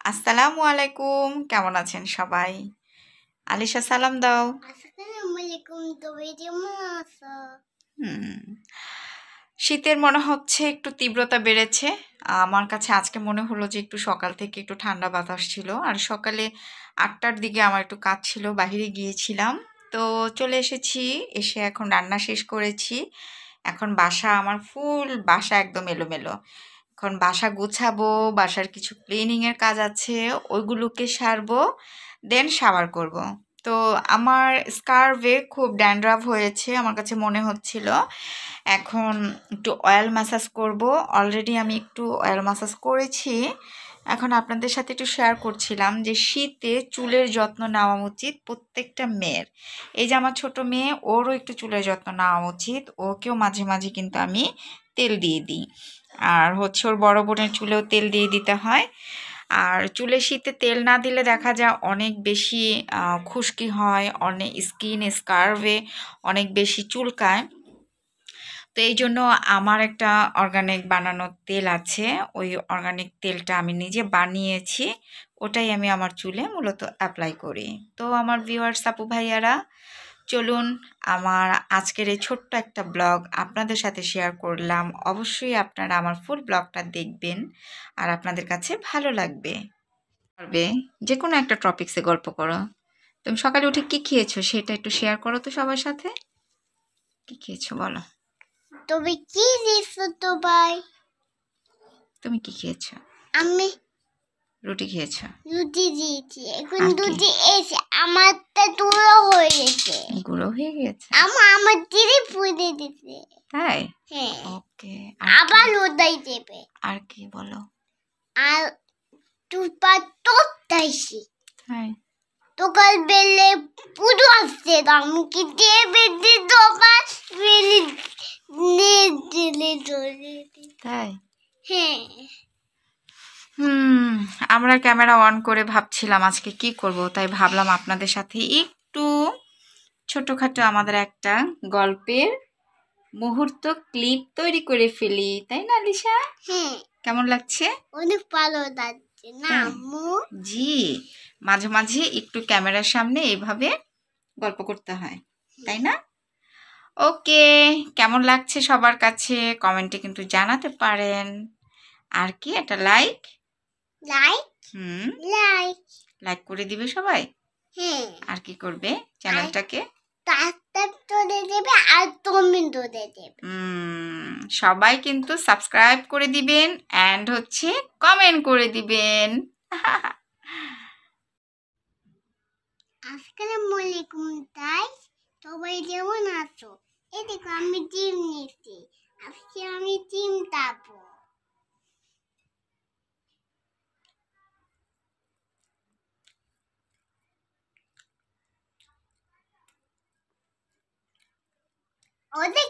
আসসালামু আলাইকুম। কেমন আছেন সবাই? আলিশা সালাম দাও। আসসালামু আলাইকুম, তুমি কেমন আছো? হুম। শীতের মনে হচ্ছে একটু তীব্রতা বেড়েছে। আমার কাছে আজকে মনে হলো যে একটু সকাল থেকে একটু ঠান্ডা বাতাস ছিল। আর সকালে ৮টার দিকে আমার একটু কাজ ছিল, বাহিরে গিয়েছিলাম। তো চলে এসেছি, এসে এখন রান্না শেষ করেছি। এখন আমার বাসা একদম এলোমেলো। এখন বাসা গুছাবো, বাসার কিছু ক্লিনিংয়ের কাজ আছে, ওইগুলোকে সারবো, দেন শাওয়ার করব। তো আমার স্কার্ভে খুব ড্যান্ড্রাফ হয়েছে, আমার কাছে মনে হচ্ছিল। এখন একটু অয়েল ম্যাসাজ করব। অলরেডি আমি একটু অয়েল ম্যাসাজ করেছি। এখন আপনাদের সাথে একটু শেয়ার করছিলাম যে শীতে চুলের যত্ন নেওয়া উচিত প্রত্যেকটা মেয়ের। এই যে আমার ছোট মেয়ে, ওরও একটু চুলের যত্ন নেওয়া উচিত। ওকেও মাঝে মাঝে কিন্তু আমি তেল দিয়ে দিই। আর হচ্ছে ওর বড় বোনের চুলেও তেল দিয়ে দিতে হয়। আর চুলে শীতে তেল না দিলে দেখা যায় অনেক বেশি খুশকি হয়, অনেক স্কার্ভে অনেক বেশি চুলকায়। তো এই জন্য আমার একটা অর্গানিক বানানো তেল আছে, ওই অর্গানিক তেলটা আমি নিজে বানিয়েছি, ওটাই আমি আমার চুলে মূলত অ্যাপ্লাই করি। তো আমার ভিউয়ার্স আপু ভাইয়ারা, চলুন আমার আজকের এই ছোট্ট একটা ব্লগ আপনাদের সাথে শেয়ার করলাম। অবশ্যই আপনারা আমার ফুল ব্লগটা দেখবেন আর আপনাদের কাছে ভালো লাগবে। পারবে যে কোনো একটা টপিক্সে গল্প করো। তুমি সকালে উঠে কি খেয়েছো সেটা একটু শেয়ার করো তো সবার সাথে। কি খেয়েছো বলো? তুমি কি দিছো তো ভাই? তুমি কি খেয়েছো? আমি রুটি খেয়েছো? রুটি দিয়েছি, এখন আর কি? রুটি এসে আমারটা তুলো হয়ে গেছে। গুঁড়ো হয়ে গেছে? আমার দিদি পুড়ে দিতে। তাই? হ্যাঁ, ওকে। আবার ওটাই দেবে। আর কি বলো? আর তুপার তোপটাইছি তাই? তোকাল বেলে পুরো আসছে, আমি কি দিয়ে বেঁধে তোমার বেলে নিয়ে দিলে চলে। তাই? হ্যাঁ, আমরা ক্যামেরা অন করে ভাবছিলাম আজকে কি করব, তাই ভাবলাম আপনাদের সাথে একটু ছোটখাটো আমাদের একটা গল্পের মুহূর্ত ক্লিপ তৈরি করে ফেলি, তাই না লিসা? হ্যাঁ, কেমন লাগছে? অনেক ভালো লাগছে না তাই? আম্মু? জি, মাঝে মাঝে একটু ক্যামেরার সামনে এভাবে গল্প করতে হয়, তাই না? ওকে, কেমন লাগছে সবার কাছে কমেন্টে কিন্তু জানাতে পারেন। আর কি একটা লাইক, লাইক হুম, লাইক লাইক করে দিবে সবাই। হ্যাঁ, আর কি করবে চ্যানেলটাকে? তার তোলে দেবে আর তুমি তোলে দেবে। সবাই কিন্তু সাবস্ক্রাইব করে দিবেন অ্যান্ড হচ্ছে কমেন্ট করে দিবেন। আসসালামু আলাইকুম, তাই সবাই যেমন আছো? এই দেখো আমি ডিম নিয়েছি, আজকে আমি ডিম খাবো। অনেক